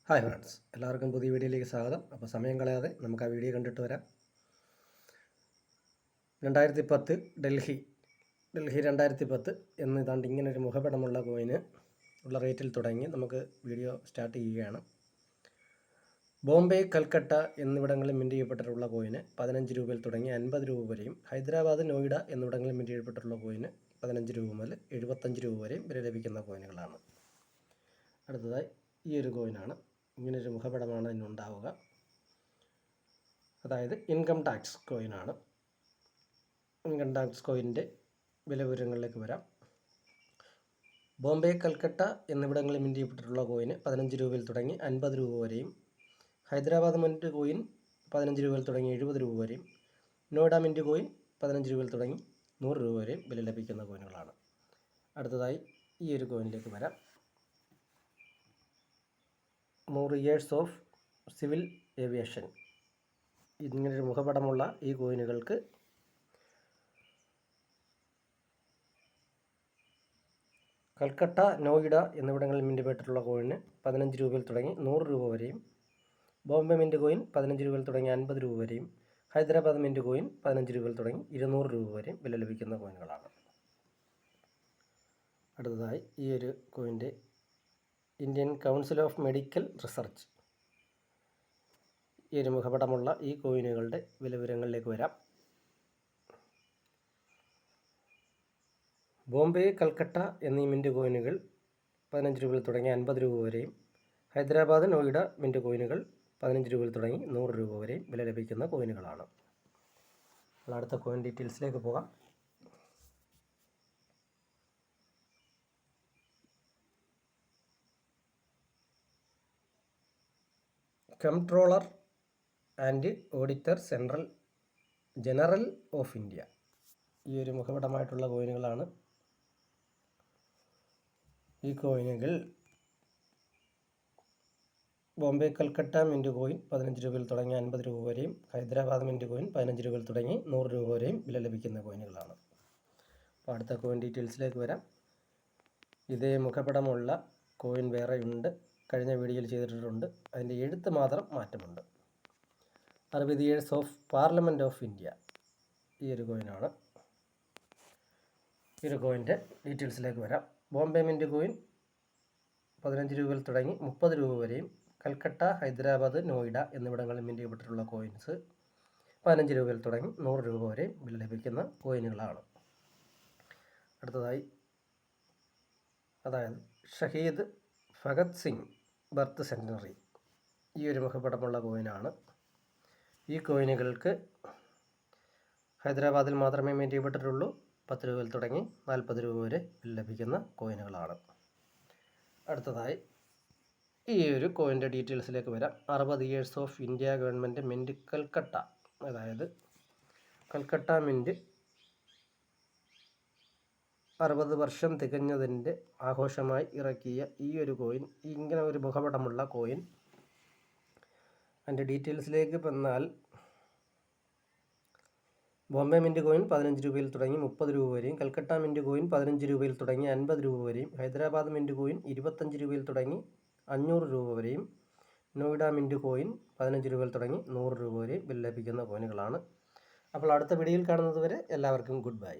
Hi friends, എല്ലാവർക്കും പുതിയ വീഡിയോയിലേക്ക് സ്വാഗതം. അപ്പോൾ സമയം കളയാതെ നമുക്ക് ആ വീഡിയോ കണ്ടിട്ട് വരാം. 2010 ഡൽഹി 2010 എന്ന് ഇതാണ്ട് ഇങ്ങനൊരു മുഖപടമുള്ള കോയിന് ഉള്ള റേറ്റിൽ തുടങ്ങി നമുക്ക് വീഡിയോ സ്റ്റാർട്ട് ചെയ്യുകയാണ്. ബോംബെ, കൽക്കട്ട എന്നിവിടങ്ങളിൽ മിൻറ്റ് ചെയ്യപ്പെട്ടിട്ടുള്ള കോയിന് 15 രൂപയിൽ തുടങ്ങി 50 രൂപ വരെയും, ഹൈദരാബാദ്, നോയിഡ എന്നിവിടങ്ങളിൽ മിൻറ്റ് ചെയ്യപ്പെട്ടിട്ടുള്ള കോയിന് 15 രൂപ മുതൽ 75 രൂപ വരെയും വില ലഭിക്കുന്ന കോയിനുകളാണ്. അടുത്തതായി ഈ ഒരു കോയിനാണ്. ഇങ്ങനൊരു മുഖപടമാണ് ഇതിനുണ്ടാവുക. അതായത് ഇൻകം ടാക്സ് കോയിനാണ്. ഇൻകം ടാക്സ് കോയിൻ്റെ വില വിവരങ്ങളിലേക്ക് വരാം. ബോംബെ, കൽക്കട്ട എന്നിവിടങ്ങളിൽ മിൻറ്റ് ചെയ്യപ്പെട്ടിട്ടുള്ള കോയിന് 15 രൂപയിൽ തുടങ്ങി 50 രൂപ വരെയും, ഹൈദരാബാദ് മിൻറ്റ് കോയിൻ 15 രൂപയിൽ തുടങ്ങി 70 രൂപ വരെയും, നോയിഡ മിൻറ്റ് കോയിൻ 15 രൂപയിൽ തുടങ്ങി 100 രൂപ വരെയും വില ലഭിക്കുന്ന കോയിനുകളാണ്. അടുത്തതായി ഈ ഒരു കോയിനിലേക്ക് വരാം. 100 ഇയേഴ്സ് ഓഫ് സിവിൽ ഏവിയേഷൻ. ഇങ്ങനൊരു മുഖപടമുള്ള ഈ കോയിനുകൾക്ക് കൽക്കട്ട, നോയിഡ എന്നിവിടങ്ങളിൽ മിൻറ്റ് ചെയ്യപ്പെട്ടിട്ടുള്ള കോയിന് 15 രൂപയിൽ തുടങ്ങി 100 രൂപ വരെയും, ബോംബെ മിൻറ്റ് കോയിൻ 15 രൂപയിൽ തുടങ്ങി 50 രൂപ വരെയും, ഹൈദരാബാദ് മിൻറ്റ് കോയിൻ 15 രൂപയിൽ തുടങ്ങി 200 രൂപ വരെയും വില ലഭിക്കുന്ന കോയിനുകളാണ്. അടുത്തതായി ഈ ഒരു കോയിൻ്റെ Indian council of medical research. ഈ ഒരു മുഖപടമുള്ള ഈ കോയിനുകളുടെ വില വിവരങ്ങളിലേക്ക് വരാം. ബോംബെ, കൽക്കട്ട എന്നീ മിൻറ്റ് കോയിനുകൾ 15 രൂപയിൽ തുടങ്ങി 50 രൂപ വരെയും, ഹൈദരാബാദ്, നോയിഡ മിൻറ്റ് കോയിനുകൾ 15 രൂപയിൽ തുടങ്ങി 100 രൂപ വരെയും വില ലഭിക്കുന്ന കോയിനുകളാണ്. അടുത്ത കോയിൻ ഡീറ്റെയിൽസിലേക്ക് പോകാം. Comptroller and auditor general of India. ഈ ഒരു മുഖപടമായിട്ടുള്ള കോയിനുകളാണ്. ഈ കോയിനുകൾ ബോംബെ, കൽക്കട്ട മിൻറ്റ് കോയിൻ 15 രൂപയിൽ തുടങ്ങി 50 രൂപ വരെയും, ഹൈദരാബാദ് മിൻറ്റ് കോയിൻ 15 രൂപയിൽ തുടങ്ങി 100 രൂപ വരെയും വില ലഭിക്കുന്ന കോയിനുകളാണ്. അപ്പോൾ അടുത്ത കോയിൻ ഡീറ്റെയിൽസിലേക്ക് വരാം. ഇതേ മുഖപടമുള്ള കോയിൻ വേറെയുണ്ട്, കഴിഞ്ഞ വീഡിയോയിൽ ചെയ്തിട്ടുണ്ട്. അതിൻ്റെ എഴുത്ത് മാത്രം മാറ്റമുണ്ട്. 60 years of parliament of India. ഈ ഒരു കോയിനാണ്. ഈ ഒരു കോയിൻ്റെ ഡീറ്റെയിൽസിലേക്ക് വരാം. ബോംബെ മിൻറ്റ് കോയിൻ 15 രൂപയിൽ തുടങ്ങി 30 രൂപ വരെയും, കൽക്കട്ട, ഹൈദരാബാദ്, നോയിഡ എന്നിവിടങ്ങളിൽ മിൻറ്റ് ചെയ്യപ്പെട്ടിട്ടുള്ള കോയിൻസ് 15 രൂപയിൽ തുടങ്ങി 100 രൂപ വരെയും വില ലഭിക്കുന്ന കോയിനുകളാണ്. അടുത്തതായി അതായത് ഷഹീദ് ഭഗത് സിംഗ് ബർത്ത് സെൻറ്റനറി. ഈ ഒരു മുഖപടമുള്ള കോയിനാണ്. ഈ കോയിനുകൾക്ക് ഹൈദരാബാദിൽ മാത്രമേ മിൻറ്റ് ചെയ്യപ്പെട്ടിട്ടുള്ളൂ. 10 രൂപയിൽ തുടങ്ങി 40 രൂപ വരെ ലഭിക്കുന്ന കോയിനുകളാണ്. അടുത്തതായി ഈ ഒരു കോയിൻ്റെ ഡീറ്റെയിൽസിലേക്ക് വരാം. 60 years of India government mint Calcutta. അതായത് കൽക്കട്ട മിൻറ്റ് 60 വർഷം തികഞ്ഞതിൻ്റെ ആഘോഷമായി ഇറക്കിയ ഈ ഒരു കോയിൻ, ഇങ്ങനെ ഒരു മുഖപടമുള്ള കോയിൻ. അതിൻ്റെ ഡീറ്റെയിൽസിലേക്ക് വന്നാൽ ബോംബെ മിൻറ്റ് കോയിൻ 15 രൂപയിൽ തുടങ്ങി 30 രൂപ വരെയും, കൽക്കട്ട മിൻറ്റ് കോയിൻ 15 രൂപയിൽ തുടങ്ങി 50 രൂപ വരെയും, ഹൈദരാബാദ് മിൻറ്റ് കോയിൻ 25 രൂപയിൽ തുടങ്ങി 500 രൂപ വരെയും, നോയിഡ മിൻറ്റ് കോയിൻ 15 രൂപയിൽ തുടങ്ങി 100 രൂപ വരെയും വില ലഭിക്കുന്ന കോയിനുകളാണ്. അപ്പോൾ അടുത്ത വീഡിയോയിൽ കാണുന്നത് വരെ എല്ലാവർക്കും ഗുഡ് ബൈ.